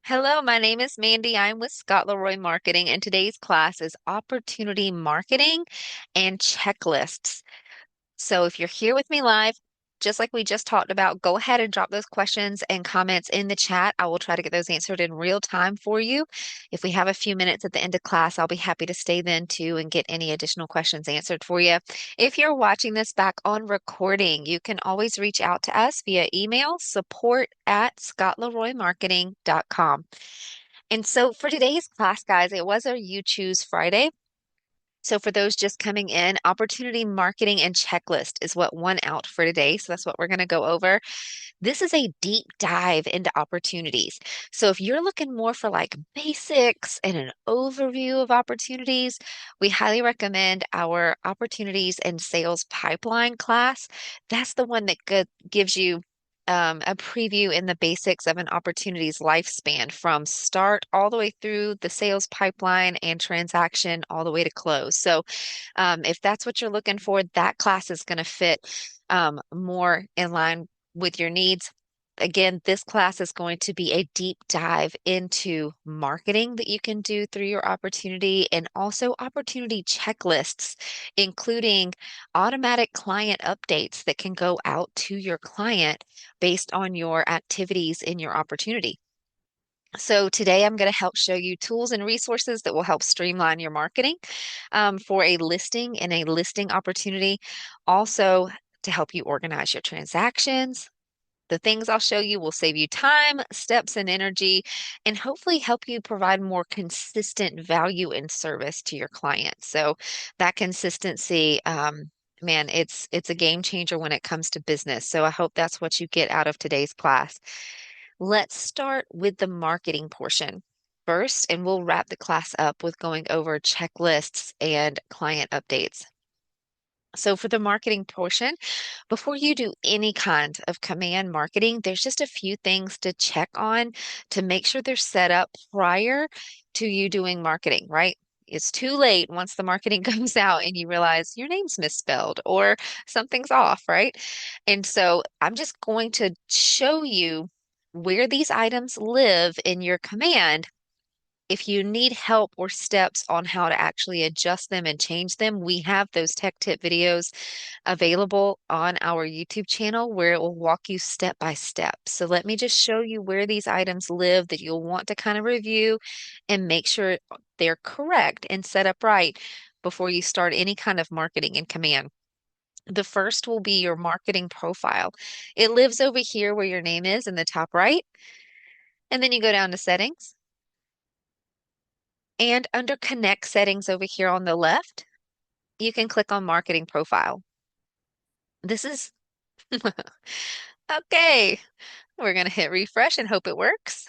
Hello, my name is Mandy. I'm with Scott Leroy Marketing, and today's class is Opportunity Marketing and Checklists. So if you're here with me live, just like we just talked about, go ahead and drop those questions and comments in the chat. I will try to get those answered in real time for you. If we have a few minutes at the end of class, I'll be happy to stay then too and get any additional questions answered for you. If you're watching this back on recording, you can always reach out to us via email, support@scottleroymarketing.com. And so for today's class, guys, it was our You Choose Friday. So for those just coming in, opportunity marketing and checklist is what won out for today. So that's what we're going to go over. This is a deep dive into opportunities. So if you're looking more for like basics and an overview of opportunities, we highly recommend our opportunities and sales pipeline class. That's the one that gives you a preview in the basics of an opportunity's lifespan from start all the way through the sales pipeline and transaction all the way to close. So, if that's what you're looking for, that class is going to fit more in line with your needs. Again, this class is going to be a deep dive into marketing that you can do through your opportunity and also opportunity checklists, including automatic client updates that can go out to your client based on your activities in your opportunity. So today I'm going to help show you tools and resources that will help streamline your marketing for a listing and a listing opportunity. Also to help you organize your transactions. The things I'll show you will save you time, steps, and energy, and hopefully help you provide more consistent value and service to your clients. So that consistency, man, it's a game changer when it comes to business. So I hope that's what you get out of today's class. Let's start with the marketing portion first, and we'll wrap the class up with going over checklists and client updates. So for the marketing portion, before you do any kind of command marketing, there's just a few things to check on to make sure they're set up prior to you doing marketing, right? It's too late once the marketing goes out and you realize your name's misspelled or something's off, right? And so I'm just going to show you where these items live in your command. If you need help or steps on how to actually adjust them and change them, we have those tech tip videos available on our YouTube channel where it will walk you step by step. So let me just show you where these items live that you'll want to kind of review and make sure they're correct and set up right before you start any kind of marketing in Command. The first will be your marketing profile. It lives over here where your name is in the top right. And then you go down to settings. And under connect settings over here on the left, you can click on marketing profile. This is okay. We're going to hit refresh and hope it works.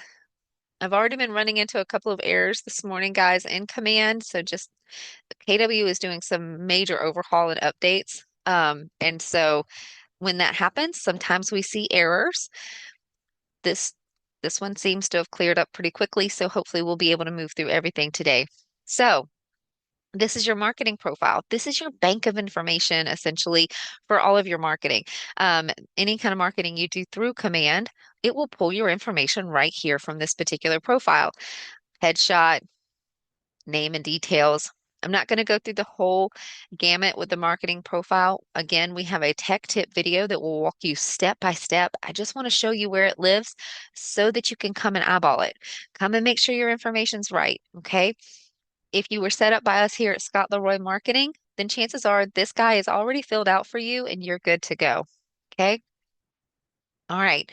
I've already been running into a couple of errors this morning, guys, in Command. So just KW is doing some major overhaul and updates. And so when that happens, sometimes we see errors. This this one seems to have cleared up pretty quickly, so hopefully we'll be able to move through everything today. So this is your marketing profile. This is your bank of information essentially for all of your marketing. Any kind of marketing you do through Command, it will pull your information right here from this particular profile. Headshot, name and details. I'm not going to go through the whole gamut with the marketing profile. Again, we have a tech tip video that will walk you step by step. I just want to show you where it lives so that you can come and eyeball it. Come and make sure your information's right, okay? If you were set up by us here at Scott Leroy Marketing, then chances are this guy is already filled out for you and you're good to go. Okay. All right.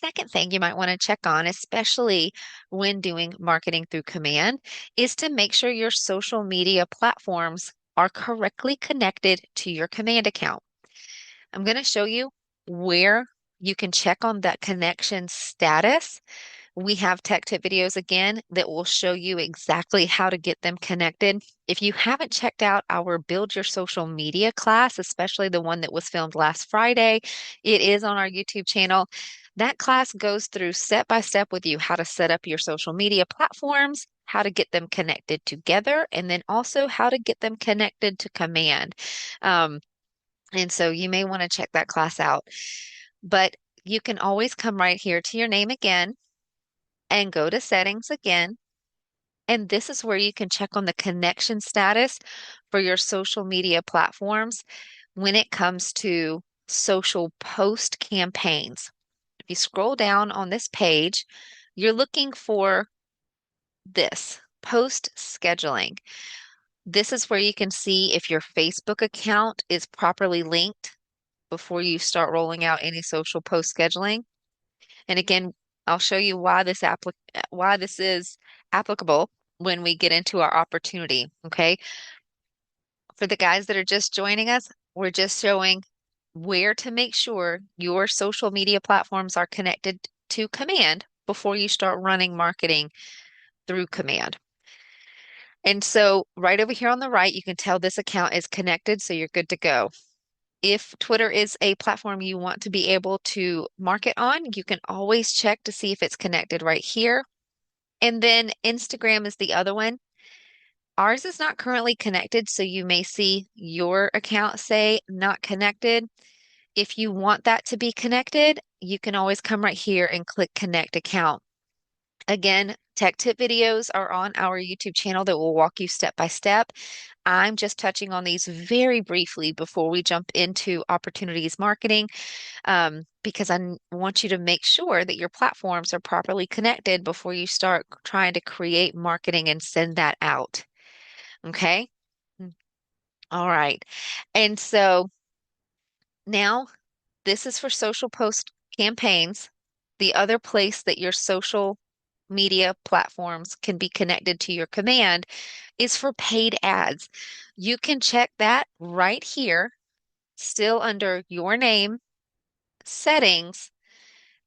Second thing you might want to check on, especially when doing marketing through Command, is to make sure your social media platforms are correctly connected to your Command account. I'm going to show you where you can check on that connection status. We have tech tip videos again that will show you exactly how to get them connected. If you haven't checked out our Build Your Social Media class, especially the one that was filmed last Friday, it is on our YouTube channel. That class goes through step by step with you how to set up your social media platforms, how to get them connected together, and then also how to get them connected to Command. Um, and so you may want to check that class out. But you can always come right here to your name again and go to settings again. And this is where you can check on the connection status for your social media platforms when it comes to social post campaigns. If you scroll down on this page, you're looking for this post scheduling. This is where you can see if your Facebook account is properly linked before you start rolling out any social post scheduling. And again, I'll show you why this is applicable when we get into our opportunity. Okay. For the guys that are just joining us, we're just showing where to make sure your social media platforms are connected to Command before you start running marketing through Command. And so right over here on the right, you can tell this account is connected, so you're good to go. If Twitter is a platform you want to be able to market on, you can always check to see if it's connected right here. And then Instagram is the other one. Ours is not currently connected, so you may see your account say not connected. If you want that to be connected, you can always come right here and click connect account. Again, tech tip videos are on our YouTube channel that will walk you step by step. I'm just touching on these very briefly before we jump into opportunities marketing, because want you to make sure that your platforms are properly connected before you start trying to create marketing and send that out. Okay? All right. And so now this is for social post campaigns. The other place that your social media platforms can be connected to your command is for paid ads. You can check that right here, still under your name, settings,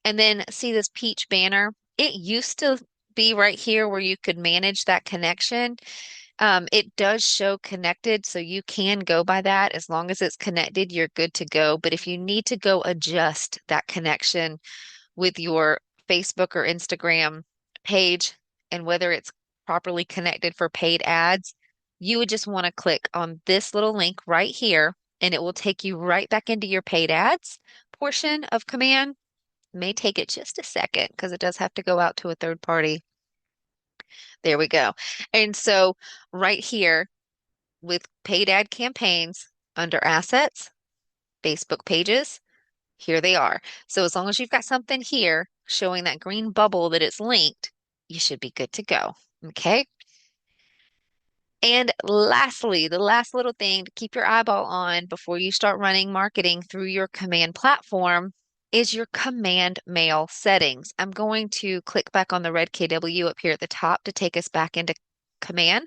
and then see this peach banner. It used to be right here where you could manage that connection. It does show connected, so you can go by that. As long as it's connected, you're good to go. But if you need to go adjust that connection with your Facebook or Instagram page and whether it's properly connected for paid ads, you would just want to click on this little link right here, and it will take you right back into your paid ads portion of Command. May take it just a second because it does have to go out to a third party. There we go. And so right here with paid ad campaigns under assets, Facebook pages, here they are. So as long as you've got something here showing that green bubble that it's linked, you should be good to go. Okay. And lastly, the last little thing to keep your eyeball on before you start running marketing through your command platform is your command mail settings. I'm going to click back on the red KW up here at the top to take us back into command.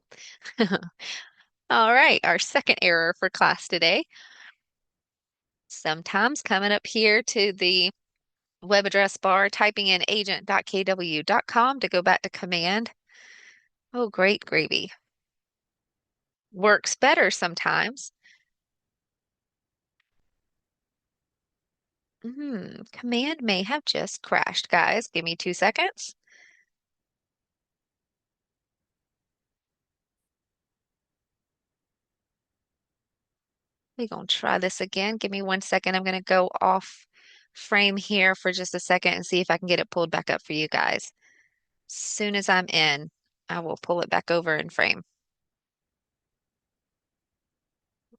All right, our second error for class today. Sometimes coming up here to the web address bar, typing in agent.kw.com to go back to command. Oh, great gravy. Works better sometimes. Command may have just crashed, guys. Give me 2 seconds. We're going to try this again. Give me 1 second. I'm going to go off frame here for just a second and see if I can get it pulled back up for you guys. As soon as I'm in, I will pull it back over in frame.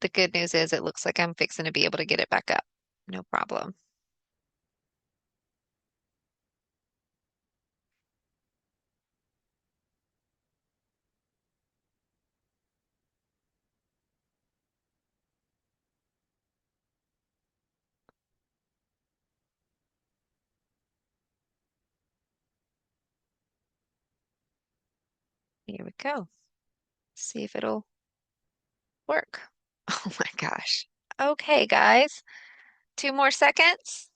The good news is it looks like I'm fixing to be able to get it back up. No problem. Here we go. See if it'll work. Oh my gosh. Okay, guys. 2 more seconds.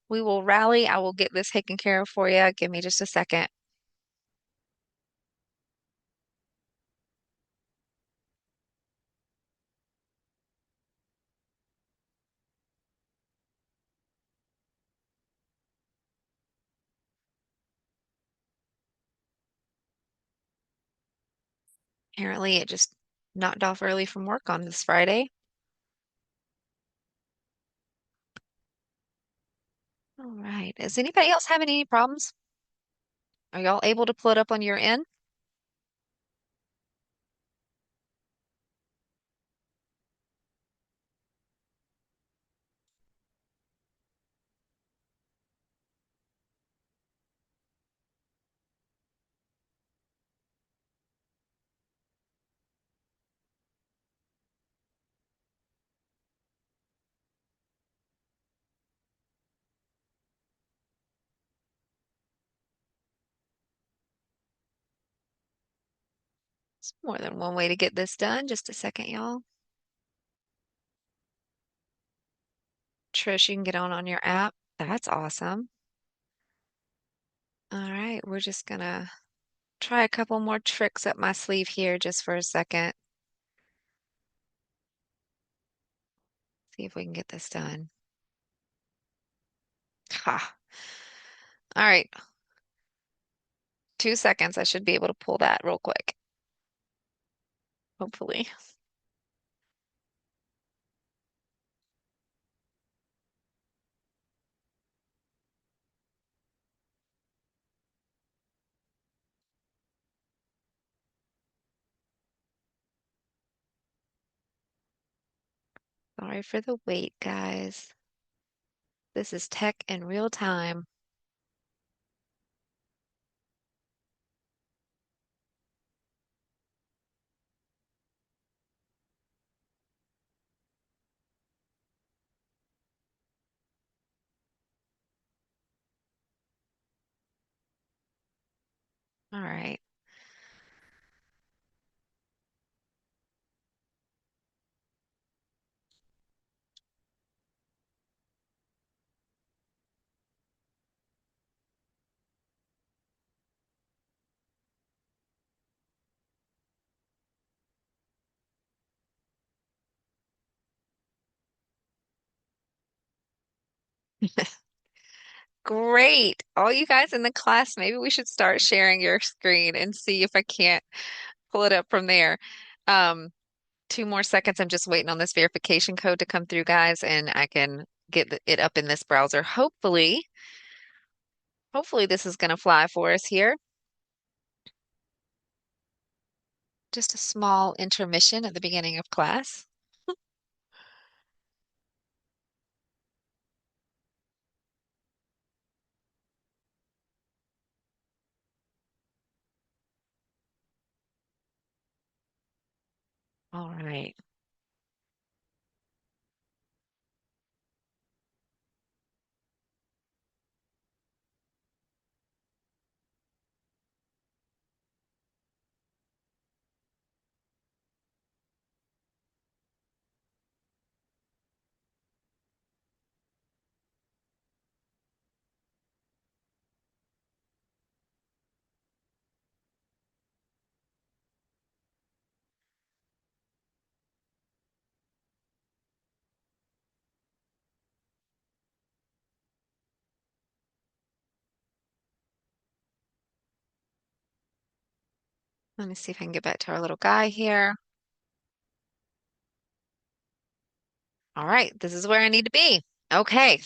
We will rally. I will get this taken care of for you. Give me just a second. Apparently, it just knocked off early from work on this Friday. All right. Is anybody else having any problems? Are y'all able to pull it up on your end? It's more than one way to get this done. Just a second, y'all. Trish, you can get on your app. That's awesome. All right, we're just gonna try a couple more tricks up my sleeve here just for a second. See if we can get this done. Ha. All right, 2 seconds. I should be able to pull that real quick, hopefully. Sorry for the wait, guys. This is tech in real time. All right. Great. All you guys in the class, maybe we should start sharing your screen and see if I can't pull it up from there. Um, 2 more seconds. I'm just waiting on this verification code to come through, guys, and I can get it up in this browser. Hopefully this is going to fly for us here. Just a small intermission at the beginning of class. All right. Let me see if I can get back to our little guy here. All right, this is where I need to be. Okay,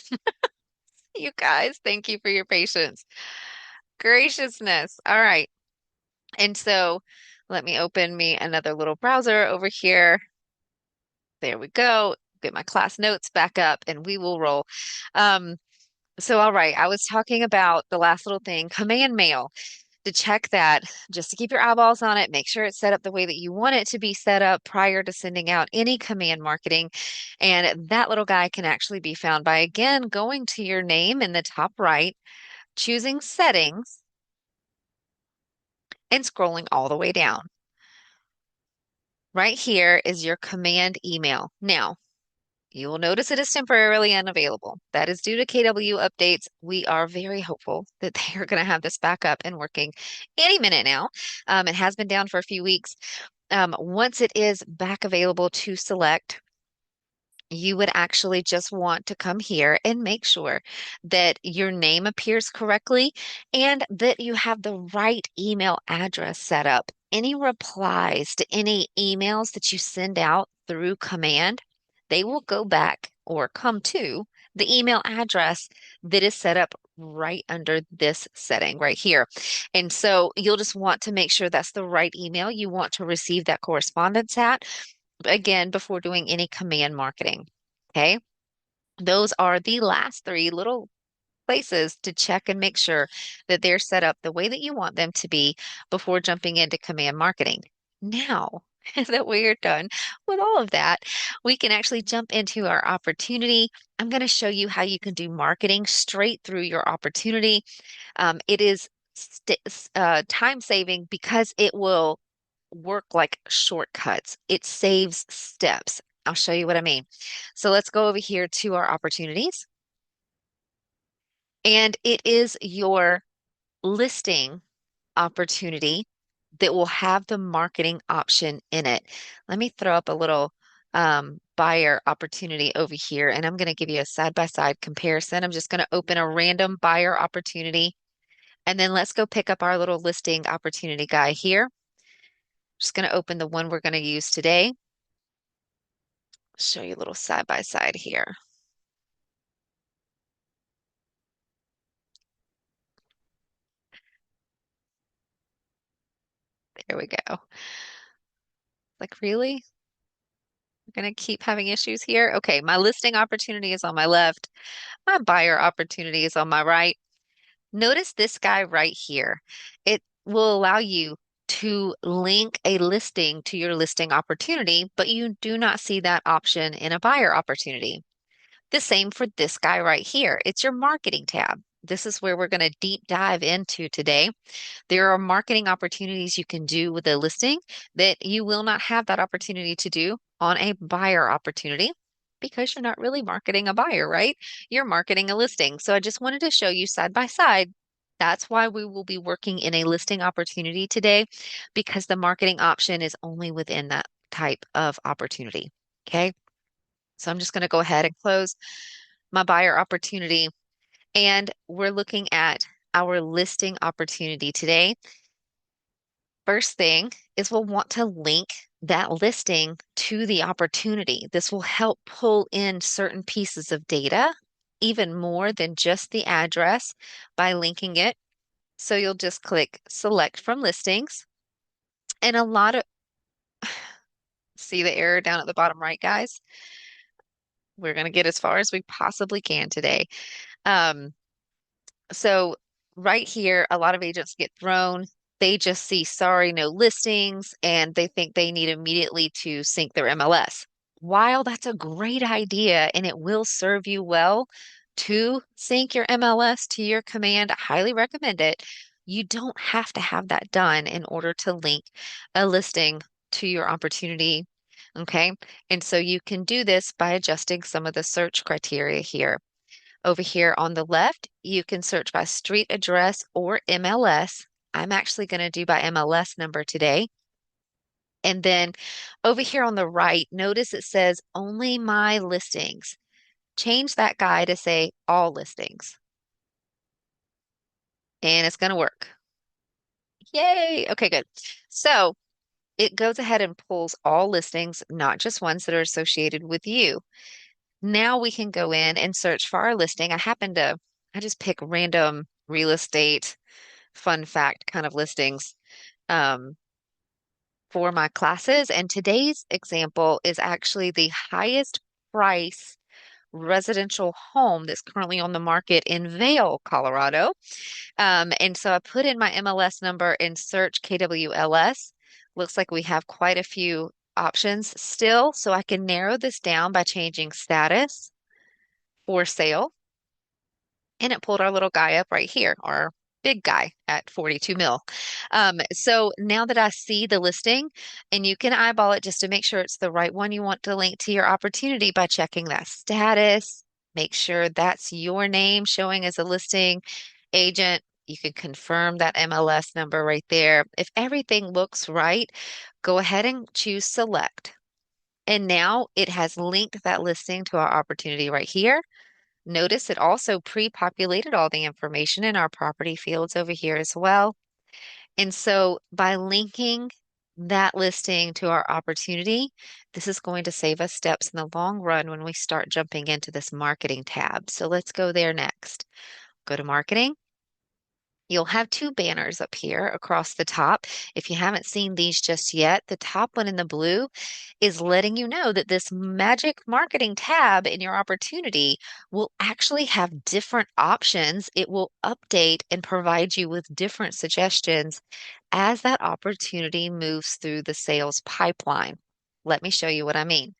you guys, thank you for your patience. Graciousness. All right. And so let me open me another little browser over here. There we go. Get my class notes back up and we will roll. Um, all right, I was talking about the last little thing, command mail. To check that, just to keep your eyeballs on it, make sure it's set up the way that you want it to be set up prior to sending out any command marketing. And that little guy can actually be found by, again, going to your name in the top right, choosing settings, and scrolling all the way down. Right here is your command email. Now, you will notice it is temporarily unavailable. That is due to KW updates. We are very hopeful that they are going to have this back up and working any minute now. It has been down for a few weeks. Once it is back available to select, you would actually just want to come here and make sure that your name appears correctly and that you have the right email address set up. Any replies to any emails that you send out through command, they will go back or come to the email address that is set up right under this setting right here. And so you'll just want to make sure that's the right email you want to receive that correspondence at, again, before doing any command marketing. Okay. Those are the last three little places to check and make sure that they're set up the way that you want them to be before jumping into command marketing. Now that we're done with all of that, we can actually jump into our opportunity. I'm going to show you how you can do marketing straight through your opportunity. It is time saving because it will work like shortcuts. It saves steps. I'll show you what I mean. So let's go over here to our opportunities. And it is your listing opportunity that will have the marketing option in it. Let me throw up a little buyer opportunity over here, and I'm going to give you a side-by-side comparison. I'm just going to open a random buyer opportunity, and then let's go pick up our little listing opportunity guy here. Just going to open the one we're going to use today. Show you a little side-by-side here. There we go. Like, really? We're going to keep having issues here? Okay, my listing opportunity is on my left. My buyer opportunity is on my right. Notice this guy right here. It will allow you to link a listing to your listing opportunity, but you do not see that option in a buyer opportunity. The same for this guy right here. It's your marketing tab. This is where we're going to deep dive into today. There are marketing opportunities you can do with a listing that you will not have that opportunity to do on a buyer opportunity because you're not really marketing a buyer, right? You're marketing a listing. So I just wanted to show you side by side. That's why we will be working in a listing opportunity today because the marketing option is only within that type of opportunity. Okay. So I'm just going to go ahead and close my buyer opportunity. And we're looking at our listing opportunity today. First thing is we'll want to link that listing to the opportunity. This will help pull in certain pieces of data, even more than just the address by linking it. So you'll just click select from listings. And a lot of, see the error down at the bottom right, guys? We're going to get as far as we possibly can today. Um, So right here, a lot of agents get thrown. They just see, sorry, no listings, and they think they need immediately to sync their MLS. While that's a great idea and it will serve you well to sync your MLS to your command, I highly recommend it. You don't have to have that done in order to link a listing to your opportunity. Okay. And so you can do this by adjusting some of the search criteria here. Over here on the left, you can search by street address or MLS. I'm actually going to do by MLS number today. And then over here on the right, notice it says only my listings. Change that guy to say all listings. And it's going to work. Yay. Okay, good. So it goes ahead and pulls all listings, not just ones that are associated with you. Now we can go in and search for our listing. I just pick random real estate fun fact kind of listings um, for my classes. And today's example is actually the highest price residential home that's currently on the market in Vail, Colorado. And so I put in my MLS number and search KWLS. Looks like we have quite a few options still. So I can narrow this down by changing status for sale. And it pulled our little guy up right here, our big guy at 42 mil. So now that I see the listing, and you can eyeball it just to make sure it's the right one you want to link to your opportunity by checking that status. Make sure that's your name showing as a listing agent. You can confirm that MLS number right there. If everything looks right, go ahead and choose select. And now it has linked that listing to our opportunity right here. Notice it also pre-populated all the information in our property fields over here as well. And so by linking that listing to our opportunity, this is going to save us steps in the long run when we start jumping into this marketing tab. So let's go there next. go to marketing. You'll have two banners up here across the top. If you haven't seen these just yet, the top one in the blue is letting you know that this magic marketing tab in your opportunity will actually have different options. It will update and provide you with different suggestions as that opportunity moves through the sales pipeline. Let me show you what I mean.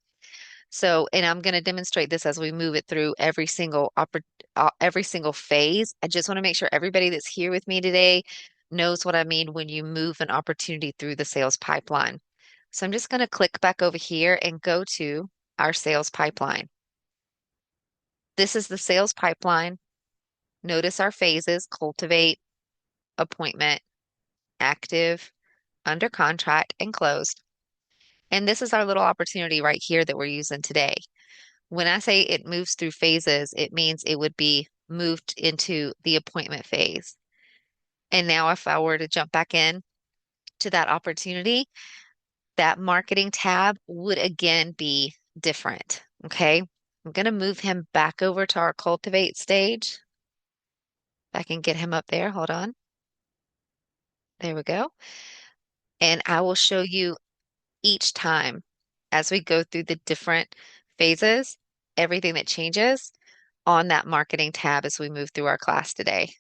So, and I'm going to demonstrate this as we move it through every single phase. I just want to make sure everybody that's here with me today knows what I mean when you move an opportunity through the sales pipeline. So I'm just going to click back over here and go to our sales pipeline. This is the sales pipeline. Notice our phases: cultivate, appointment, active, under contract, and closed. And this is our little opportunity right here that we're using today. When I say it moves through phases, it means it would be moved into the appointment phase. And now if I were to jump back in to that opportunity, that marketing tab would again be different. Okay. I'm going to move him back over to our cultivate stage. If I can get him up there. Hold on. There we go. And I will show you each time as we go through the different phases, everything that changes on that marketing tab as we move through our class today.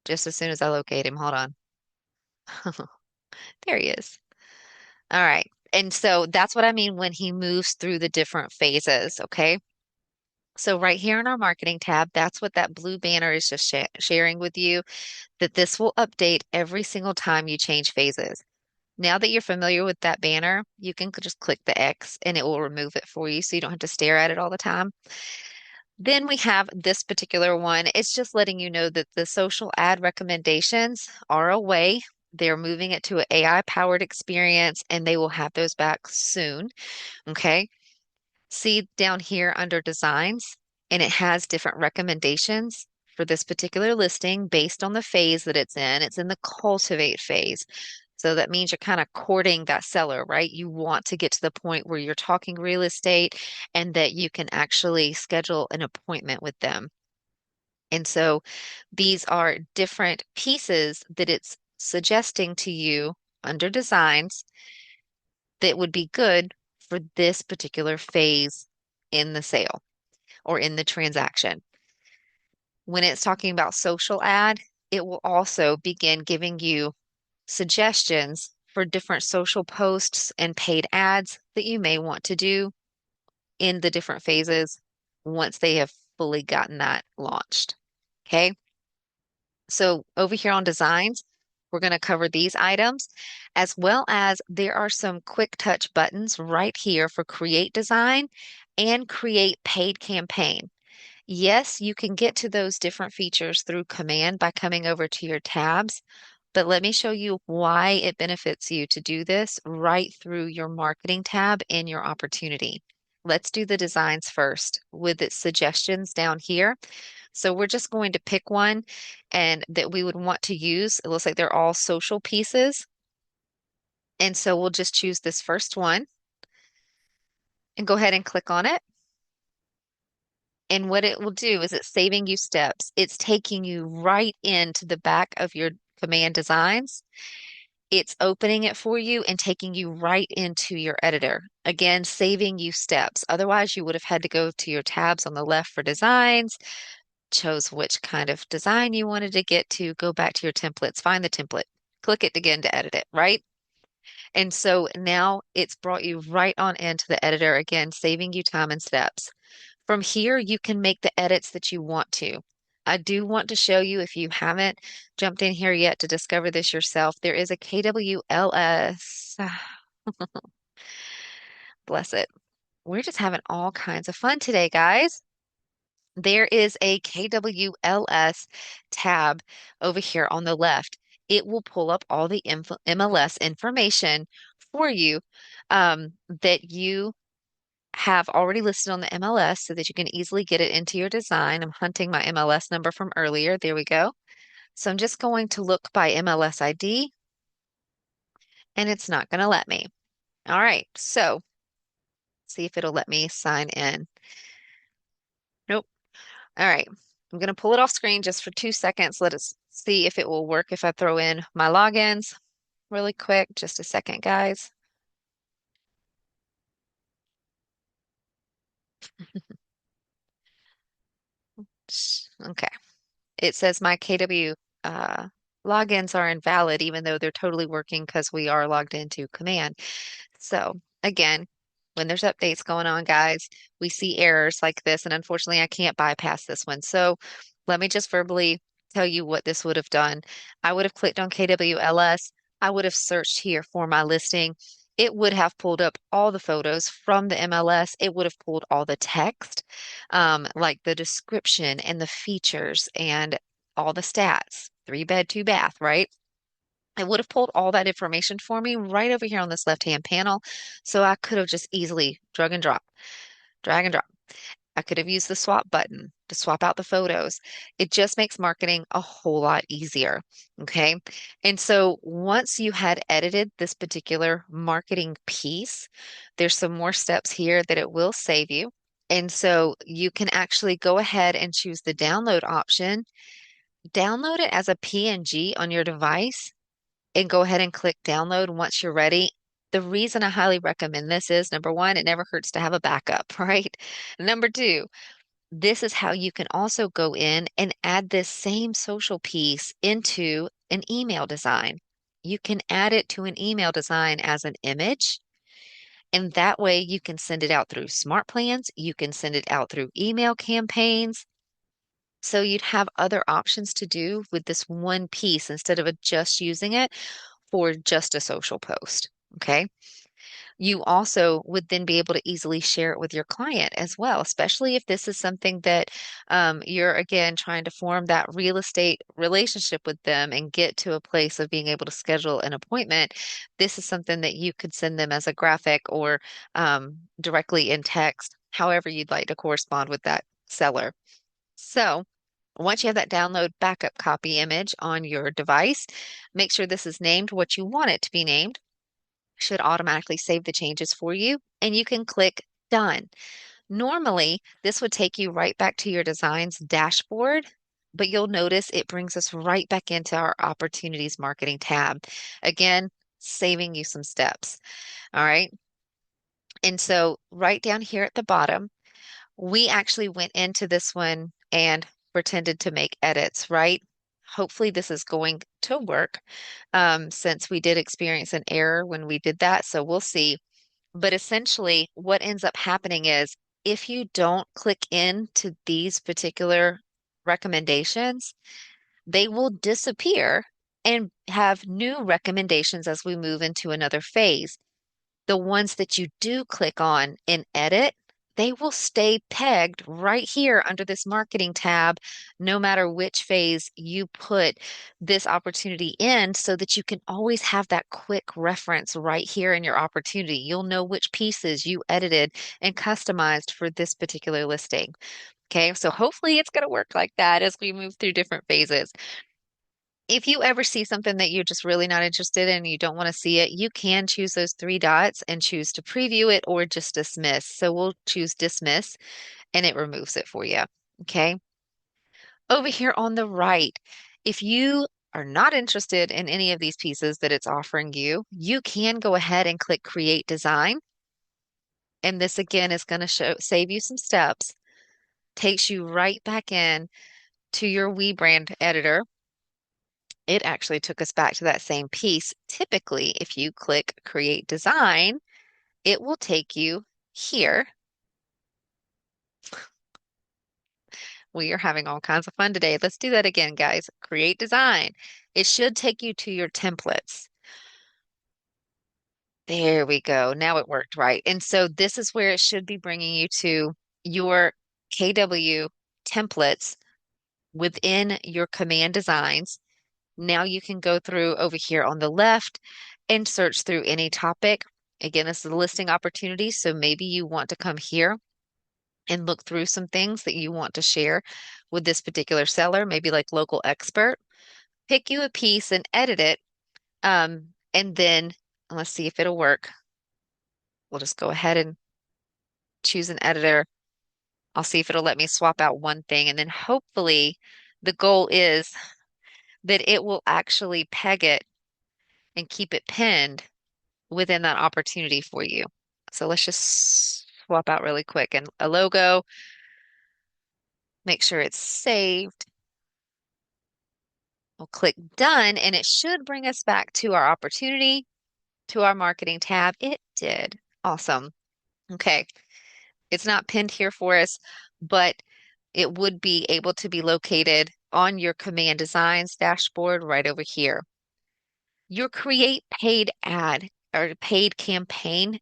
Just as soon as I locate him, hold on. There he is. All right. And so that's what I mean when he moves through the different phases. Okay. So right here in our marketing tab, that's what that blue banner is just sharing with you, that this will update every single time you change phases. Now that you're familiar with that banner, you can just click the X and it will remove it for you so you don't have to stare at it all the time. Then we have this particular one. It's just letting you know that the social ad recommendations are away. They're moving it to an AI-powered experience and they will have those back soon. Okay. See down here under designs, and it has different recommendations for this particular listing based on the phase that it's in. It's in the cultivate phase. So that means you're kind of courting that seller, right? You want to get to the point where you're talking real estate and that you can actually schedule an appointment with them. And so these are different pieces that it's suggesting to you under designs that would be good for this particular phase in the sale or in the transaction. When it's talking about social ad, it will also begin giving you suggestions for different social posts and paid ads that you may want to do in the different phases once they have fully gotten that launched. Okay. So over here on designs, we're going to cover these items as well as there are some quick touch buttons right here for create design and create paid campaign. Yes, you can get to those different features through command by coming over to your tabs, but let me show you why it benefits you to do this right through your marketing tab in your opportunity. Let's do the designs first with its suggestions down here. So we're just going to pick one and that we would want to use. It looks like they're all social pieces. And so we'll just choose this first one and go ahead and click on it. And what it will do is it's saving you steps. It's taking you right into the back of your command designs. It's opening it for you and taking you right into your editor. Again, saving you steps. Otherwise, you would have had to go to your tabs on the left for designs, chose which kind of design you wanted to get to, go back to your templates, find the template, click it again to edit it, right? And so now it's brought you right on into the editor again, saving you time and steps. From here, you can make the edits that you want to. I do want to show you, if you haven't jumped in here yet to discover this yourself, there is a KWLS. Bless it. We're just having all kinds of fun today, guys. There is a KWLS tab over here on the left. It will pull up all the MLS information for you that you have already listed on the MLS so that you can easily get it into your design. I'm hunting my MLS number from earlier. There we go. So I'm just going to look by MLS ID and it's not going to let me. All right. So see if it'll let me sign in. Nope. All right. I'm going to pull it off screen just for 2 seconds. Let us see if it will work if I throw in my logins really quick. Just a second, guys. Okay. It says my KW uh, logins are invalid, even though they're totally working because we are logged into Command. So again, when there's updates going on, guys, we see errors like this, and unfortunately, I can't bypass this one. So let me just verbally tell you what this would have done. I would have clicked on KWLS. I would have searched here for my listing. It would have pulled up all the photos from the MLS. It would have pulled all the text, like the description and the features and all the stats. 3 bed, 2 bath, right? It would have pulled all that information for me right over here on this left-hand panel. So I could have just easily drag and drop. I could have used the swap button to swap out the photos. It just makes marketing a whole lot easier. Okay. And so once you had edited this particular marketing piece, there's some more steps here that it will save you. And so you can actually go ahead and choose the download option, download it as a PNG on your device, and go ahead and click download once you're ready. The reason I highly recommend this is number one, it never hurts to have a backup, right? Number two, this is how you can also go in and add this same social piece into an email design. You can add it to an email design as an image, and that way you can send it out through smart plans. You can send it out through email campaigns. So you'd have other options to do with this one piece instead of just using it for just a social post. Okay. You also would then be able to easily share it with your client as well, especially if this is something that you're again trying to form that real estate relationship with them and get to a place of being able to schedule an appointment. This is something that you could send them as a graphic or directly in text, however you'd like to correspond with that seller. So, once you have that download backup copy image on your device, make sure this is named what you want it to be named. Should automatically save the changes for you, and you can click Done. Normally, this would take you right back to your designs dashboard, but you'll notice it brings us right back into our Opportunities Marketing tab. Again, saving you some steps. All right. And so, right down here at the bottom, we actually went into this one and pretended to make edits, right? Hopefully this is going to work since we did experience an error when we did that. So we'll see. But essentially, what ends up happening is if you don't click into these particular recommendations, they will disappear and have new recommendations as we move into another phase. The ones that you do click on and edit, they will stay pegged right here under this marketing tab, no matter which phase you put this opportunity in, so that you can always have that quick reference right here in your opportunity. You'll know which pieces you edited and customized for this particular listing. Okay, so hopefully it's going to work like that as we move through different phases. If you ever see something that you're just really not interested in, you don't want to see it, you can choose those 3 dots and choose to preview it or just dismiss. So we'll choose dismiss and it removes it for you. Okay. Over here on the right, if you are not interested in any of these pieces that it's offering you, you can go ahead and click Create Design. And this again is going to save you some steps, takes you right back in to your WeBrand editor. It actually took us back to that same piece. Typically, if you click Create Design, it will take you here. We are having all kinds of fun today. Let's do that again, guys. Create Design. It should take you to your templates. There we go. Now it worked right. And so this is where it should be bringing you to your KW templates within your command designs. Now you can go through over here on the left and search through any topic. Again, this is a listing opportunity, so maybe you want to come here and look through some things that you want to share with this particular seller, maybe like local expert. Pick you a piece and edit it. And then let's see if it'll work. We'll just go ahead and choose an editor. I'll see if it'll let me swap out one thing. And then hopefully the goal is that it will actually peg it and keep it pinned within that opportunity for you. So let's just swap out really quick and a logo, make sure it's saved. We'll click done and it should bring us back to our opportunity, to our marketing tab. It did. Awesome. Okay. It's not pinned here for us, but it would be able to be located on your Command Designs dashboard right over here. Your Create Paid Ad or Paid Campaign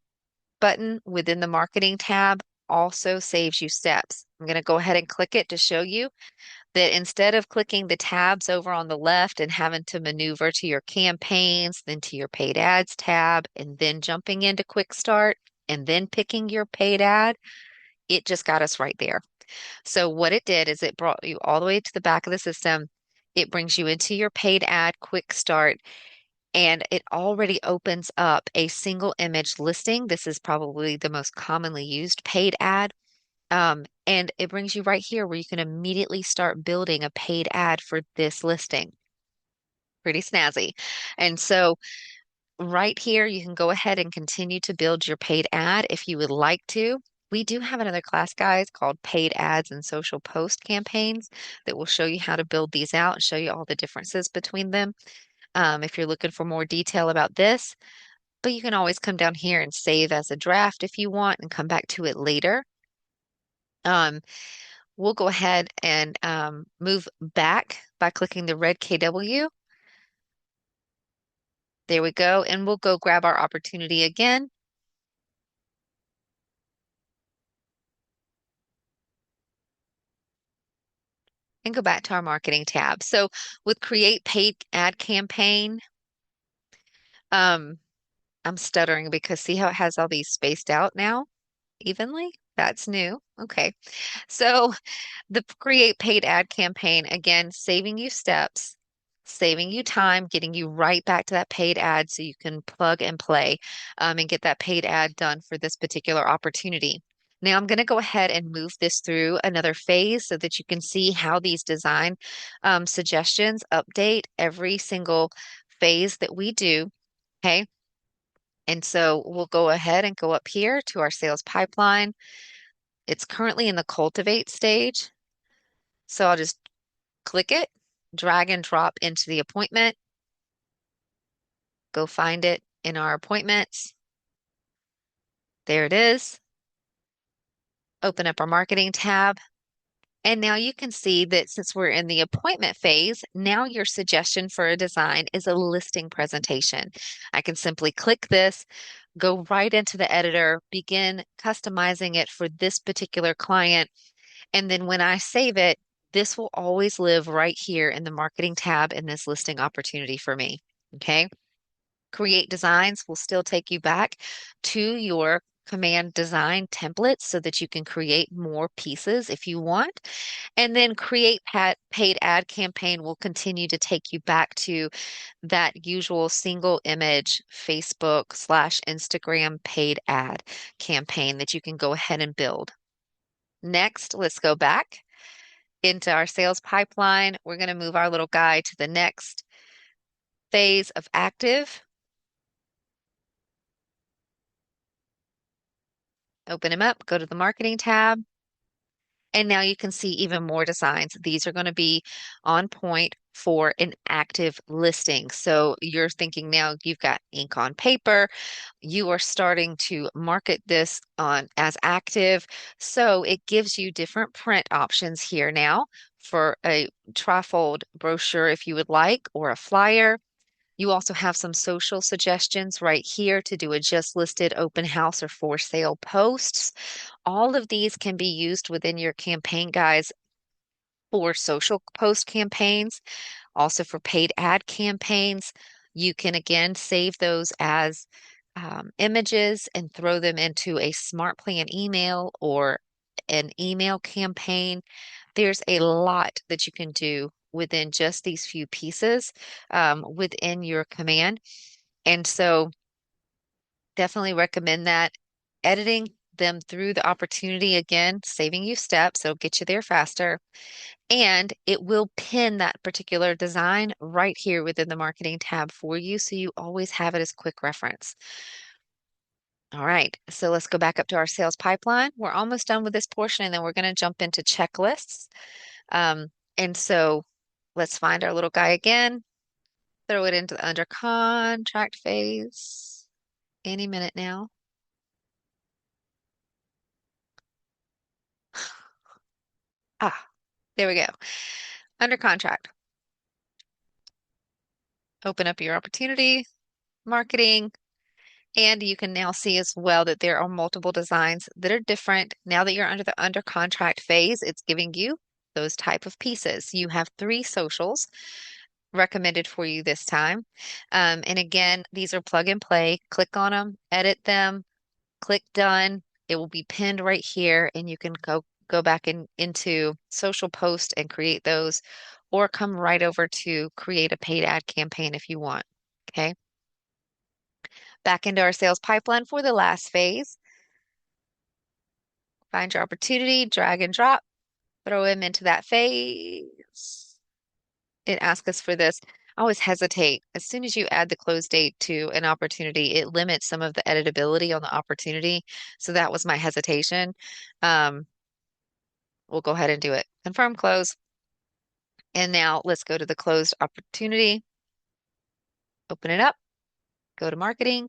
button within the Marketing tab also saves you steps. I'm going to go ahead and click it to show you that instead of clicking the tabs over on the left and having to maneuver to your campaigns, then to your paid ads tab, and then jumping into Quick Start, and then picking your paid ad, it just got us right there. So what it did is it brought you all the way to the back of the system. It brings you into your paid ad Quick Start, and it already opens up a single image listing. This is probably the most commonly used paid ad. And it brings you right here where you can immediately start building a paid ad for this listing. Pretty snazzy. And so right here, you can go ahead and continue to build your paid ad if you would like to. We do have another class, guys, called Paid Ads and Social Post Campaigns that will show you how to build these out and show you all the differences between them. If you're looking for more detail about this, but you can always come down here and save as a draft if you want and come back to it later. Um, we'll go ahead and move back by clicking the red KW. There we go. And we'll go grab our opportunity again. And go back to our marketing tab. So with Create Paid Ad Campaign, um, I'm stuttering because see how it has all these spaced out now evenly? That's new. Okay. So the Create Paid Ad Campaign, again, saving you steps, saving you time, getting you right back to that paid ad so you can plug and play and get that paid ad done for this particular opportunity. Now I'm going to go ahead and move this through another phase so that you can see how these design suggestions update every single phase that we do. Okay. And so we'll go ahead and go up here to our sales pipeline. It's currently in the cultivate stage. So I'll just click it, drag and drop into the appointment, go find it in our appointments. There it is. Open up our marketing tab. And now you can see that since we're in the appointment phase, now your suggestion for a design is a listing presentation. I can simply click this, go right into the editor, begin customizing it for this particular client. And then when I save it, this will always live right here in the marketing tab in this listing opportunity for me. Okay. Create designs will still take you back to your command design templates so that you can create more pieces if you want. And then create paid ad campaign will continue to take you back to that usual single image Facebook slash Instagram paid ad campaign that you can go ahead and build. Next, let's go back into our sales pipeline. We're going to move our little guy to the next phase of active. Open him up, go to the marketing tab, and now you can see even more designs. These are going to be on point for an active listing. So you're thinking now you've got ink on paper, you are starting to market this on as active. So it gives you different print options here now for a trifold brochure if you would like, or a flyer. You also have some social suggestions right here to do a just listed open house or for sale posts. All of these can be used within your campaign guides for social post campaigns, also for paid ad campaigns. You can again save those as images and throw them into a smart plan email or an email campaign. There's a lot that you can do within just these few pieces within your command. And so definitely recommend that. Editing them through the opportunity again, saving you steps. It'll get you there faster. And it will pin that particular design right here within the marketing tab for you. So you always have it as quick reference. All right, so let's go back up to our sales pipeline. We're almost done with this portion, and then we're going to jump into checklists. Um, and so let's find our little guy again, throw it into the under contract phase any minute now. Ah, there we go. Under contract. Open up your opportunity, marketing, and you can now see as well that there are multiple designs that are different. Now that you're under the under contract phase, it's giving you those type of pieces. You have three socials recommended for you this time. And again, these are plug and play. Click on them, edit them, click done. It will be pinned right here, and you can go back into social post and create those, or come right over to create a paid ad campaign if you want. Okay. Back into our sales pipeline for the last phase. Find your opportunity, drag and drop, throw him into that phase. It asks us for this. I always hesitate. As soon as you add the close date to an opportunity, it limits some of the editability on the opportunity. So that was my hesitation. Um, we'll go ahead and do it. Confirm close. And now let's go to the closed opportunity. Open it up, go to marketing.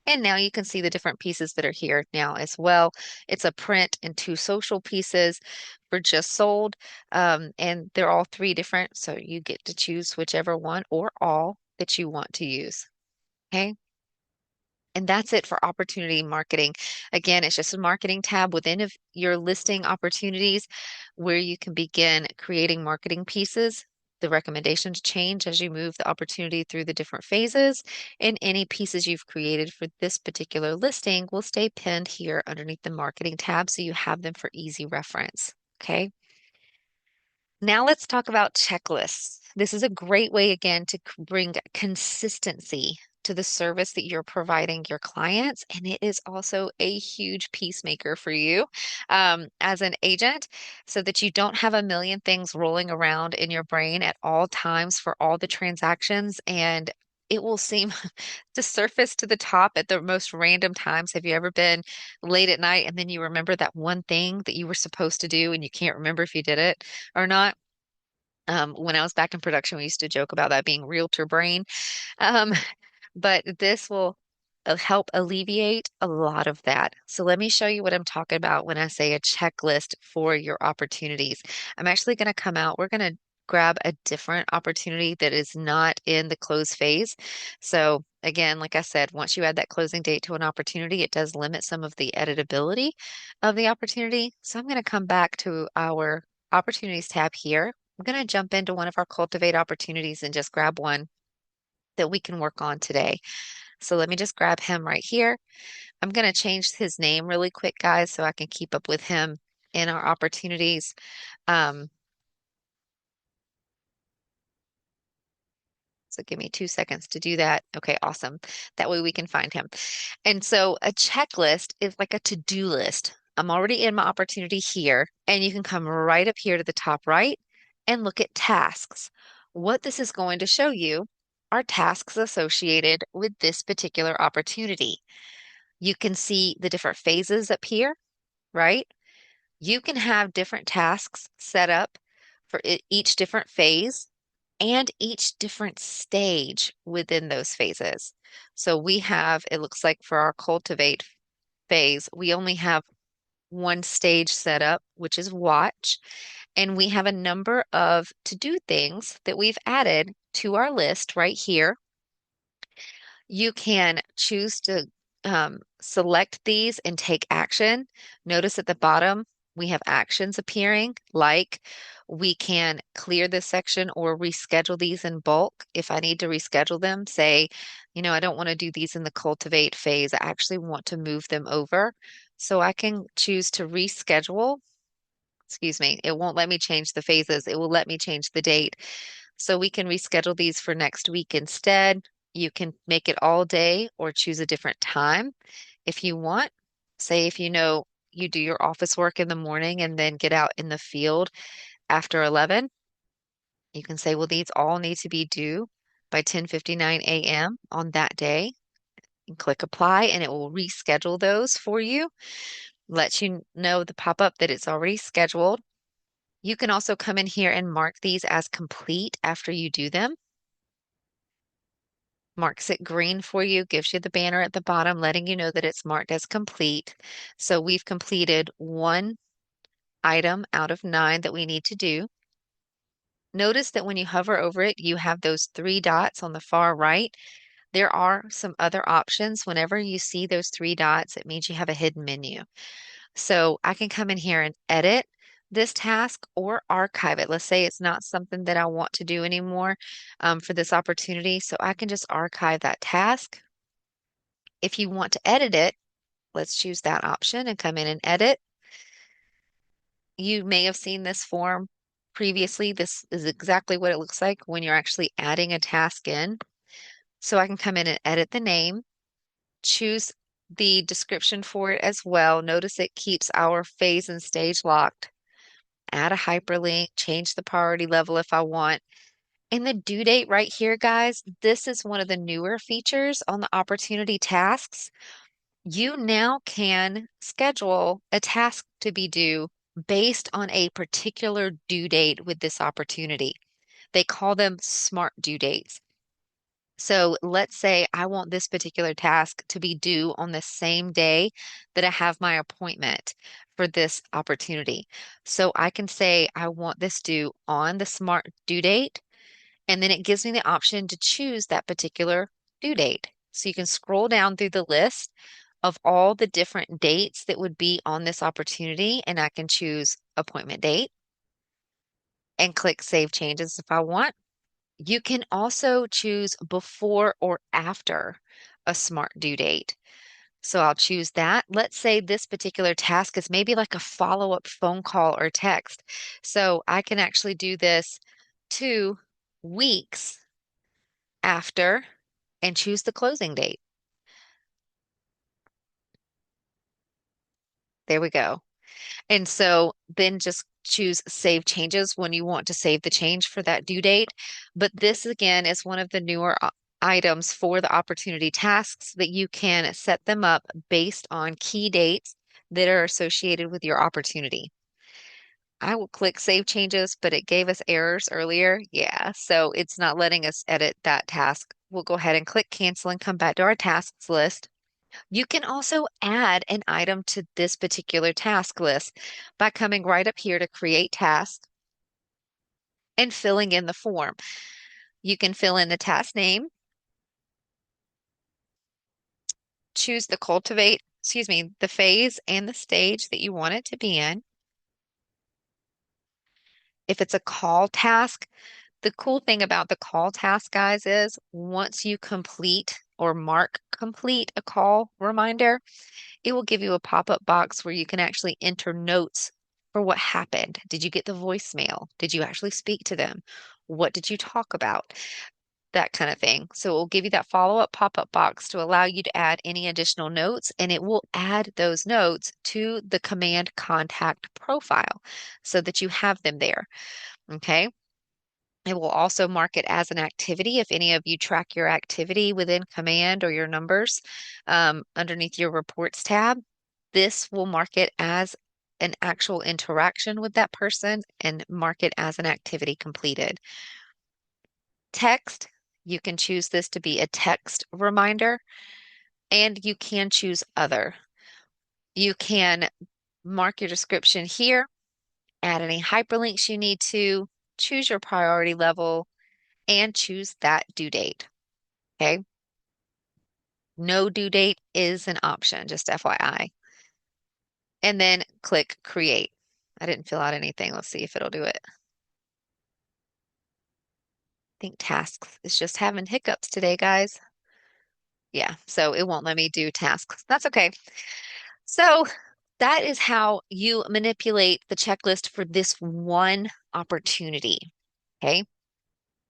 And now you can see the different pieces that are here now as well. It's a print and two social pieces for just sold. And they're all three different. So you get to choose whichever one or all that you want to use. Okay. And that's it for opportunity marketing. Again, it's just a marketing tab within of your listing opportunities where you can begin creating marketing pieces. The recommendations change as you move the opportunity through the different phases, and any pieces you've created for this particular listing will stay pinned here underneath the marketing tab so you have them for easy reference. Okay. Now let's talk about checklists. This is a great way, again, to bring consistency to the service that you're providing your clients. And it is also a huge peacemaker for you as an agent so that you don't have a million things rolling around in your brain at all times for all the transactions. And it will seem to surface to the top at the most random times. Have you ever been late at night and then you remember that one thing that you were supposed to do and you can't remember if you did it or not? When I was back in production, we used to joke about that being realtor brain. Um, but this will help alleviate a lot of that. So let me show you what I'm talking about when I say a checklist for your opportunities. I'm actually going to come out, we're going to grab a different opportunity that is not in the close phase. So again, like I said, once you add that closing date to an opportunity, it does limit some of the editability of the opportunity. So I'm going to come back to our opportunities tab here. I'm going to jump into one of our cultivate opportunities and just grab one that we can work on today. So let me just grab him right here. I'm going to change his name really quick, guys, so I can keep up with him in our opportunities. Um, so give me 2 seconds to do that. Okay, awesome. That way we can find him. And so a checklist is like a to-do list. I'm already in my opportunity here, and you can come right up here to the top right and look at tasks. What this is going to show you are tasks associated with this particular opportunity. You can see the different phases up here, right? You can have different tasks set up for each different phase and each different stage within those phases. So we have, it looks like for our cultivate phase, we only have one stage set up, which is watch. And we have a number of to-do things that we've added to our list right here. You can choose to select these and take action. Notice at the bottom, we have actions appearing, like we can clear this section or reschedule these in bulk. If I need to reschedule them, say, I don't want to do these in the cultivate phase. I actually want to move them over. So I can choose to reschedule. Excuse me, it won't let me change the phases. It will let me change the date. So we can reschedule these for next week instead. You can make it all day or choose a different time if you want. Say if you know you do your office work in the morning and then get out in the field after 11, you can say, well, these all need to be due by 10:59 a.m. on that day, and click apply and it will reschedule those for you, let you know the pop-up that it's already scheduled. You can also come in here and mark these as complete after you do them. Marks it green for you, gives you the banner at the bottom letting you know that it's marked as complete. So we've completed one item out of 9 that we need to do. Notice that when you hover over it, you have those 3 dots on the far right. There are some other options. Whenever you see those 3 dots, it means you have a hidden menu. So I can come in here and edit this task or archive it. Let's say it's not something that I want to do anymore for this opportunity. So I can just archive that task. If you want to edit it, let's choose that option and come in and edit. You may have seen this form previously. This is exactly what it looks like when you're actually adding a task in. So I can come in and edit the name, choose the description for it as well. Notice it keeps our phase and stage locked. Add a hyperlink, change the priority level if I want. And the due date right here, guys, this is one of the newer features on the opportunity tasks. You now can schedule a task to be due based on a particular due date with this opportunity. They call them smart due dates. So let's say I want this particular task to be due on the same day that I have my appointment for this opportunity. So I can say I want this due on the smart due date, and then it gives me the option to choose that particular due date. So you can scroll down through the list of all the different dates that would be on this opportunity, and I can choose appointment date and click Save Changes if I want. You can also choose before or after a smart due date. So I'll choose that. Let's say this particular task is maybe like a follow-up phone call or text. So I can actually do this 2 weeks after and choose the closing date. There we go. And so then just choose save changes when you want to save the change for that due date. But this again is one of the newer items for the opportunity tasks that you can set them up based on key dates that are associated with your opportunity. I will click save changes, but it gave us errors earlier. Yeah, so it's not letting us edit that task. We'll go ahead and click cancel and come back to our tasks list. You can also add an item to this particular task list by coming right up here to create task and filling in the form. You can fill in the task name, choose the the phase and the stage that you want it to be in. If it's a call task, the cool thing about the call task, guys, is once you complete or mark complete a call reminder, it will give you a pop-up box where you can actually enter notes for what happened. Did you get the voicemail? Did you actually speak to them? What did you talk about? That kind of thing. So it will give you that follow-up pop-up box to allow you to add any additional notes, and it will add those notes to the command contact profile so that you have them there. Okay. It will also mark it as an activity if any of you track your activity within Command or your numbers underneath your Reports tab. This will mark it as an actual interaction with that person and mark it as an activity completed. Text, you can choose this to be a text reminder, and you can choose other. You can mark your description here, add any hyperlinks you need to, choose your priority level, and choose that due date. Okay. No due date is an option, just FYI. And then click create. I didn't fill out anything. Let's see if it'll do it. I think tasks is just having hiccups today, guys. Yeah, so it won't let me do tasks. That's okay. So that is how you manipulate the checklist for this one opportunity. Okay.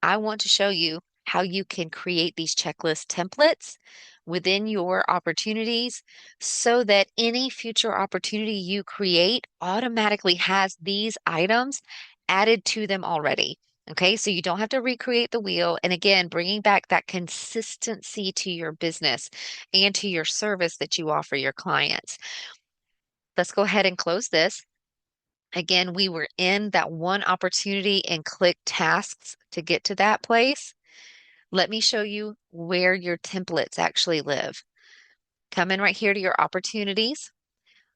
I want to show you how you can create these checklist templates within your opportunities so that any future opportunity you create automatically has these items added to them already. Okay, so you don't have to recreate the wheel. And again, bringing back that consistency to your business and to your service that you offer your clients. Let's go ahead and close this. Again, we were in that one opportunity and click tasks to get to that place. Let me show you where your templates actually live. Come in right here to your opportunities.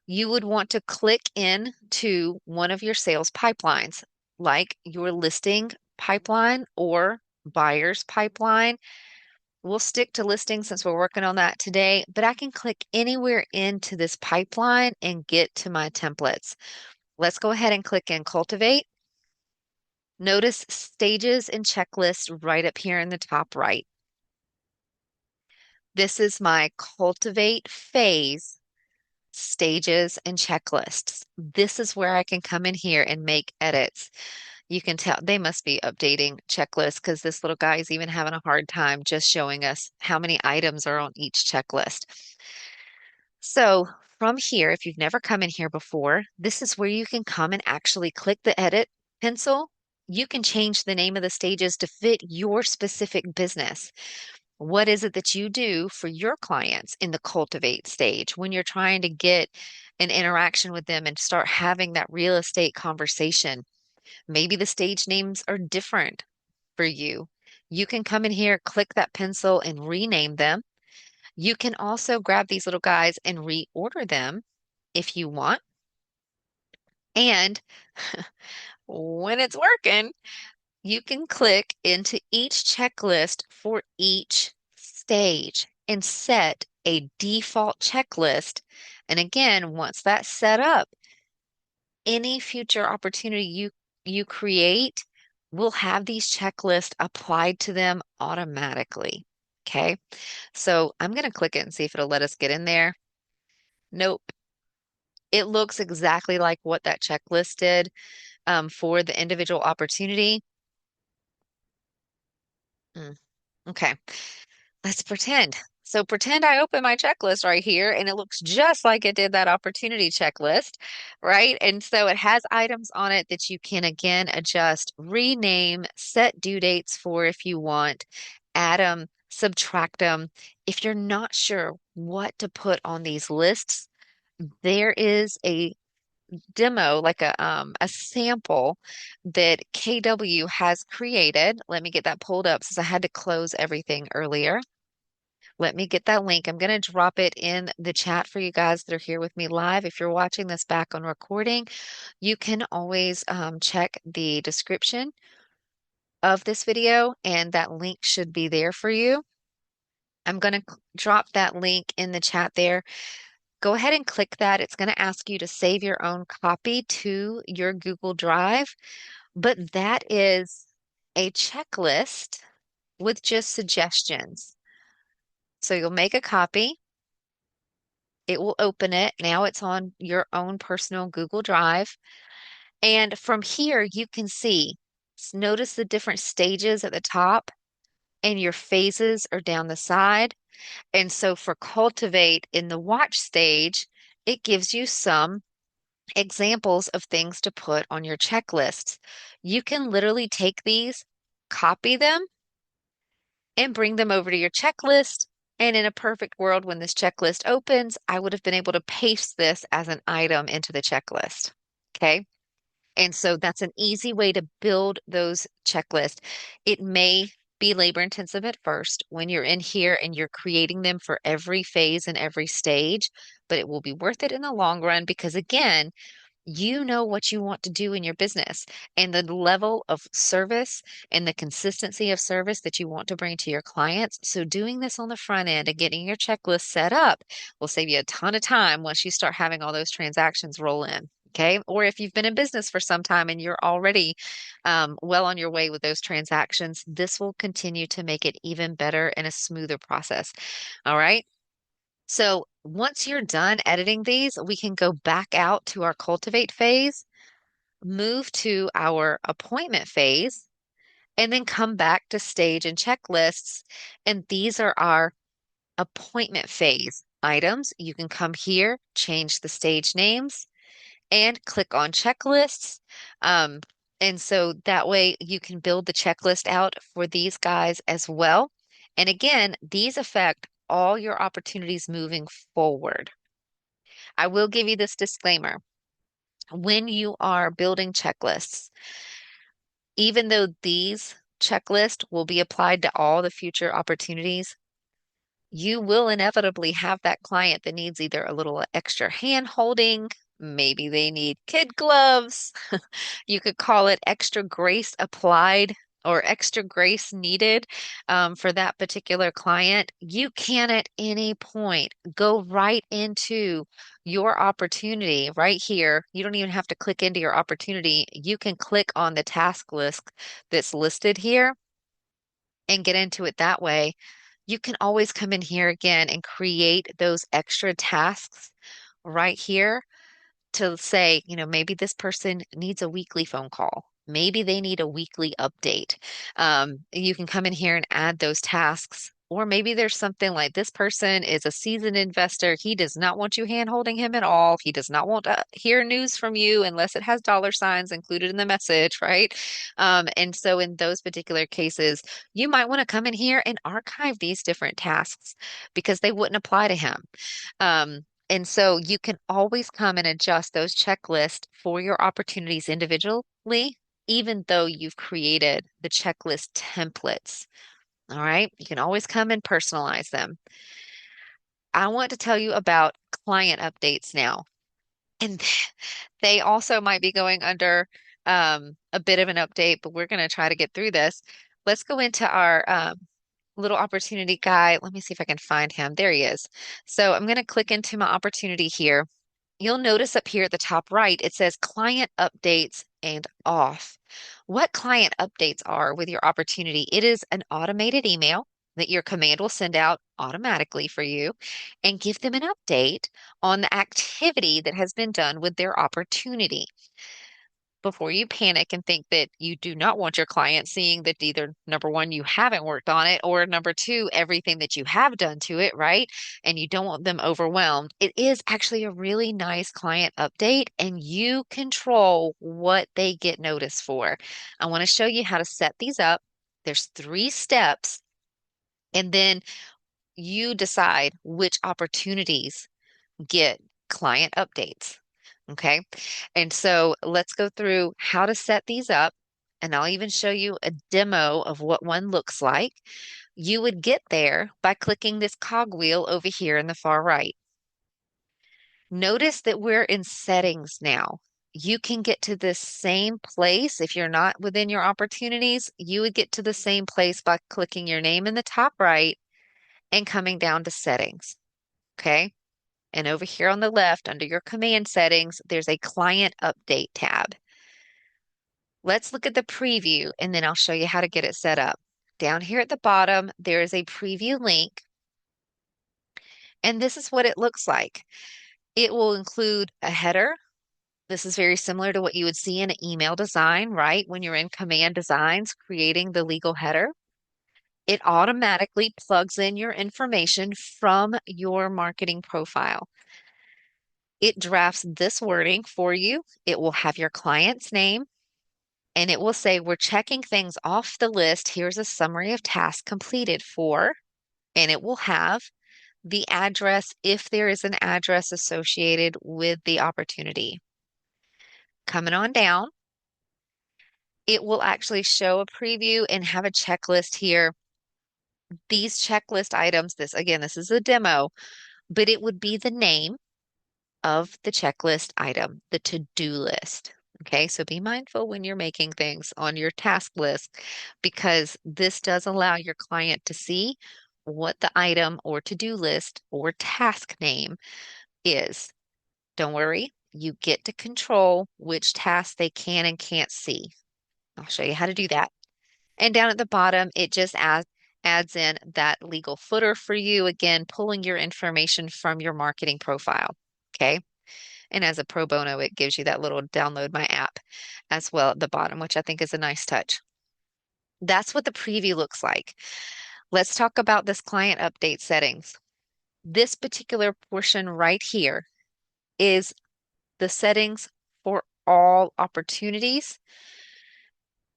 You would want to click in to one of your sales pipelines, like your listing pipeline or buyer's pipeline. We'll stick to listing since we're working on that today, but I can click anywhere into this pipeline and get to my templates. Let's go ahead and click in Cultivate. Notice stages and checklists right up here in the top right. This is my Cultivate phase, stages, and checklists. This is where I can come in here and make edits. You can tell they must be updating checklists because this little guy is even having a hard time just showing us how many items are on each checklist. So from here, if you've never come in here before, this is where you can come and actually click the edit pencil. You can change the name of the stages to fit your specific business. What is it that you do for your clients in the cultivate stage when you're trying to get an interaction with them and start having that real estate conversation? Maybe the stage names are different for you. You can come in here, click that pencil, and rename them. You can also grab these little guys and reorder them if you want. And when it's working, you can click into each checklist for each stage and set a default checklist. And again, once that's set up, any future opportunity you create will have these checklists applied to them automatically. Okay. So I'm going to click it and see if it'll let us get in there. Nope. It looks exactly like what that checklist did for the individual opportunity. Mm, okay. Let's pretend. So pretend I open my checklist right here and it looks just like it did that opportunity checklist, right? And so it has items on it that you can again adjust, rename, set due dates for if you want, add them, subtract them. If you're not sure what to put on these lists, there is a demo, like a sample that KW has created. Let me get that pulled up since I had to close everything earlier. Let me get that link. I'm going to drop it in the chat for you guys that are here with me live. If you're watching this back on recording, you can always check the description of this video, and that link should be there for you. I'm going to drop that link in the chat there. Go ahead and click that. It's going to ask you to save your own copy to your Google Drive, but that is a checklist with just suggestions. So you'll make a copy. It will open it. Now it's on your own personal Google Drive. And from here, you can see, notice the different stages at the top and your phases are down the side. And so for Cultivate in the watch stage, it gives you some examples of things to put on your checklists. You can literally take these, copy them, and bring them over to your checklist. And in a perfect world, when this checklist opens, I would have been able to paste this as an item into the checklist. Okay. And so that's an easy way to build those checklists. It may be labor intensive at first when you're in here and you're creating them for every phase and every stage, but it will be worth it in the long run because, again, you know what you want to do in your business and the level of service and the consistency of service that you want to bring to your clients. So doing this on the front end and getting your checklist set up will save you a ton of time once you start having all those transactions roll in. Okay. Or if you've been in business for some time and you're already well on your way with those transactions, this will continue to make it even better and a smoother process. All right. So once you're done editing these, we can go back out to our cultivate phase, move to our appointment phase, and then come back to stage and checklists. And these are our appointment phase items. You can come here, change the stage names, and click on checklists. Um, and so that way you can build the checklist out for these guys as well. And again, these affect all your opportunities moving forward. I will give you this disclaimer. When you are building checklists, even though these checklists will be applied to all the future opportunities, you will inevitably have that client that needs either a little extra hand holding, maybe they need kid gloves. You could call it extra grace applied or extra grace needed for that particular client. You can at any point go right into your opportunity right here. You don't even have to click into your opportunity. You can click on the task list that's listed here and get into it that way. You can always come in here again and create those extra tasks right here to say, maybe this person needs a weekly phone call. Maybe they need a weekly update. You can come in here and add those tasks. Or maybe there's something like this person is a seasoned investor. He does not want you hand holding him at all. He does not want to hear news from you unless it has dollar signs included in the message, right? And so in those particular cases, you might want to come in here and archive these different tasks because they wouldn't apply to him. And so you can always come and adjust those checklists for your opportunities individually, even though you've created the checklist templates. All right. You can always come and personalize them. I want to tell you about client updates now. And they also might be going under a bit of an update, but we're going to try to get through this. Let's go into our little opportunity guy. Let me see if I can find him. There he is. So I'm going to click into my opportunity here. You'll notice up here at the top right, it says client updates and off. What client updates are with your opportunity? It is an automated email that your command will send out automatically for you and give them an update on the activity that has been done with their opportunity before you panic and think that you do not want your client seeing that either number one, you haven't worked on it, or number two, everything that you have done to it, right? And you don't want them overwhelmed. It is actually a really nice client update, and you control what they get noticed for. I want to show you how to set these up. There's 3 steps, and then you decide which opportunities get client updates. Okay. And so let's go through how to set these up. And I'll even show you a demo of what one looks like. You would get there by clicking this cogwheel over here in the far right. Notice that we're in settings now. You can get to this same place. If you're not within your opportunities, you would get to the same place by clicking your name in the top right and coming down to settings. Okay. And over here on the left, under your command settings, there's a client update tab. Let's look at the preview and then I'll show you how to get it set up. Down here at the bottom, there is a preview link, and this is what it looks like. It will include a header. This is very similar to what you would see in an email design, right? When you're in command designs, creating the legal header. It automatically plugs in your information from your marketing profile. It drafts this wording for you. It will have your client's name and it will say, we're checking things off the list. Here's a summary of tasks completed for, and it will have the address if there is an address associated with the opportunity. Coming on down, it will actually show a preview and have a checklist here. These checklist items, this is a demo, but it would be the name of the checklist item, the to-do list. Okay, so be mindful when you're making things on your task list because this does allow your client to see what the item or to-do list or task name is. Don't worry, you get to control which tasks they can and can't see. I'll show you how to do that. And down at the bottom, it just adds in that legal footer for you, again, pulling your information from your marketing profile. Okay. And as a pro bono, it gives you that little download my app as well at the bottom, which I think is a nice touch. That's what the preview looks like. Let's talk about this client update settings. This particular portion right here is the settings for all opportunities.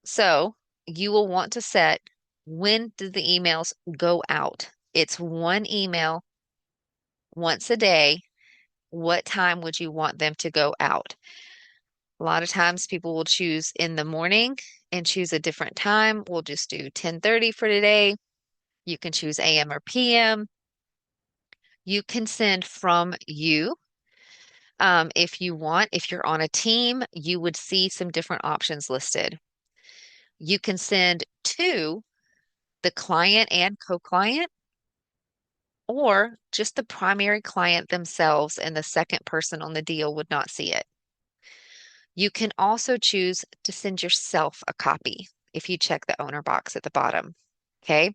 So you will want to set when do the emails go out. It's one email once a day. What time would you want them to go out? A lot of times people will choose in the morning and choose a different time. We'll just do 10:30 for today. You can choose AM or PM. You can send from you. If you want, if you're on a team, you would see some different options listed. You can send to the client and co-client, or just the primary client themselves and the second person on the deal would not see it. You can also choose to send yourself a copy if you check the owner box at the bottom. Okay.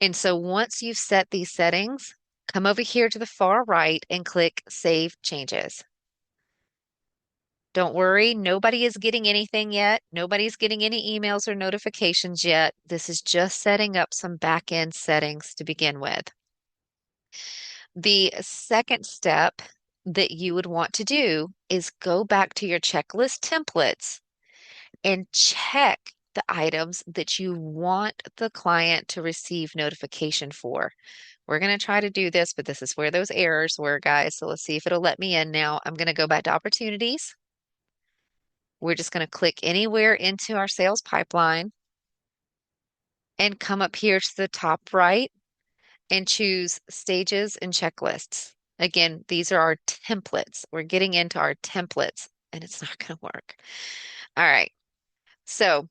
And so once you've set these settings, come over here to the far right and click Save Changes. Don't worry, nobody is getting anything yet. Nobody's getting any emails or notifications yet. This is just setting up some back-end settings to begin with. The second step that you would want to do is go back to your checklist templates and check the items that you want the client to receive notification for. We're going to try to do this, but this is where those errors were, guys. So let's see if it'll let me in now. I'm going to go back to opportunities. We're just going to click anywhere into our sales pipeline and come up here to the top right and choose stages and checklists. Again, these are our templates. We're getting into our templates and it's not going to work. All right. So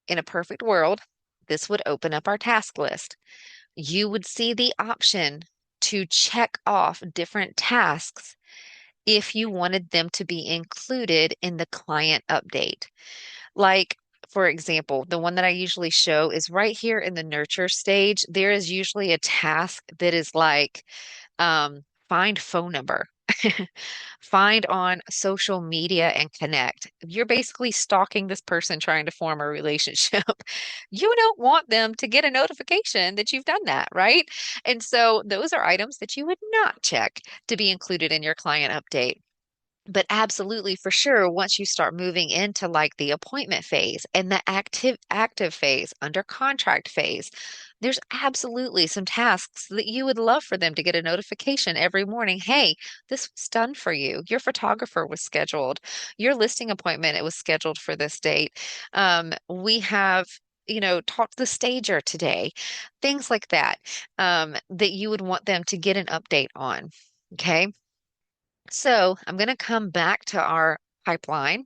in a perfect world, this would open up our task list. You would see the option to check off different tasks if you wanted them to be included in the client update. Like, for example, the one that I usually show is right here in the nurture stage. There is usually a task that is like, find phone number, find on social media and connect. You're basically stalking this person trying to form a relationship. You don't want them to get a notification that you've done that, right? And so those are items that you would not check to be included in your client update. But absolutely, for sure, once you start moving into like the appointment phase and the active phase, under contract phase, there's absolutely some tasks that you would love for them to get a notification every morning. Hey, this was done for you. Your photographer was scheduled. Your listing appointment, it was scheduled for this date. We have talked to the stager today, things like that, that you would want them to get an update on. Okay. So I'm going to come back to our pipeline.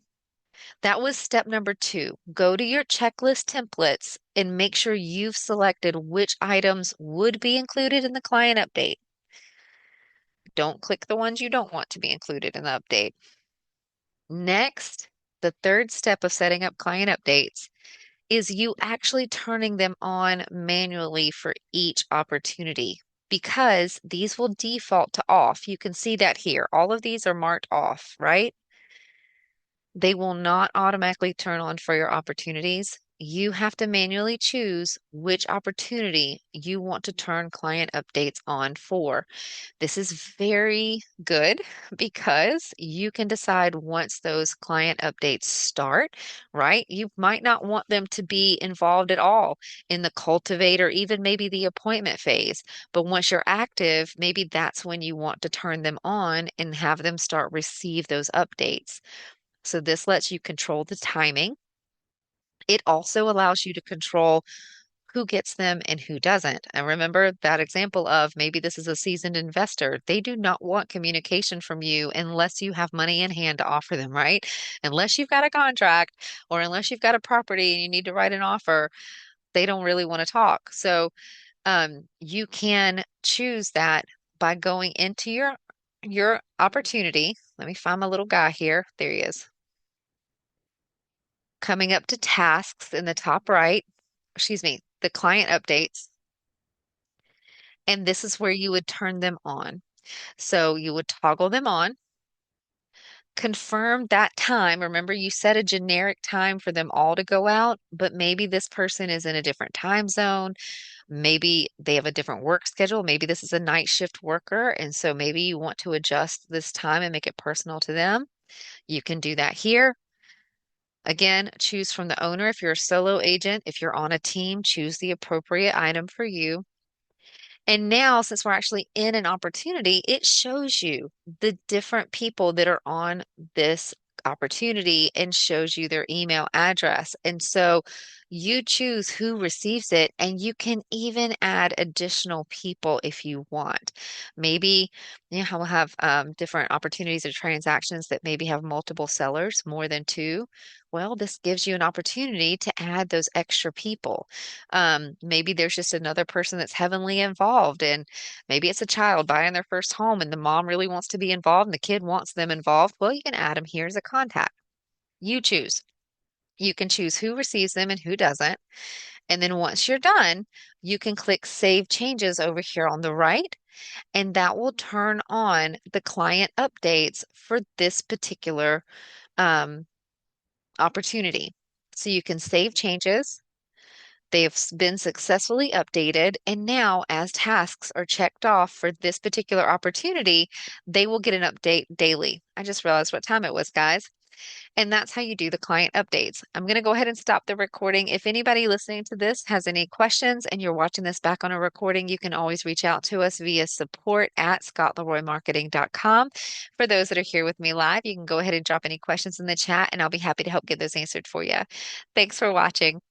That was step number two. Go to your checklist templates and make sure you've selected which items would be included in the client update. Don't click the ones you don't want to be included in the update. Next, the third step of setting up client updates is you actually turning them on manually for each opportunity because these will default to off. You can see that here. All of these are marked off, right? They will not automatically turn on for your opportunities. You have to manually choose which opportunity you want to turn client updates on for. This is very good because you can decide once those client updates start, right? You might not want them to be involved at all in the cultivate or even maybe the appointment phase. But once you're active, maybe that's when you want to turn them on and have them start receive those updates. So this lets you control the timing. It also allows you to control who gets them and who doesn't. And remember that example of maybe this is a seasoned investor. They do not want communication from you unless you have money in hand to offer them, right? Unless you've got a contract or unless you've got a property and you need to write an offer, they don't really want to talk. So you can choose that by going into your opportunity. Let me find my little guy here. There he is. Coming up to tasks in the top right, excuse me, the client updates, and this is where you would turn them on. So you would toggle them on. confirm that time. Remember, you set a generic time for them all to go out, but maybe this person is in a different time zone. Maybe they have a different work schedule. Maybe this is a night shift worker. And so maybe you want to adjust this time and make it personal to them. You can do that here. Again, choose from the owner. If you're a solo agent, if you're on a team, choose the appropriate item for you. And now, since we're actually in an opportunity, it shows you the different people that are on this opportunity and shows you their email address. And so you choose who receives it, and you can even add additional people if you want. Maybe we'll have different opportunities or transactions that maybe have multiple sellers, more than two. Well, this gives you an opportunity to add those extra people. Maybe there's just another person that's heavily involved, and maybe it's a child buying their first home, and the mom really wants to be involved, and the kid wants them involved. Well, you can add them here as a contact. You choose. You can choose who receives them and who doesn't. And then once you're done, you can click Save Changes over here on the right, and that will turn on the client updates for this particular um, opportunity. So you can save changes. They've been successfully updated, and now as tasks are checked off for this particular opportunity, they will get an update daily. I just realized what time it was, guys. And that's how you do the client updates. I'm going to go ahead and stop the recording. If anybody listening to this has any questions and you're watching this back on a recording, you can always reach out to us via support@scottleroymarketing.com. For those that are here with me live, you can go ahead and drop any questions in the chat, and I'll be happy to help get those answered for you. Thanks for watching.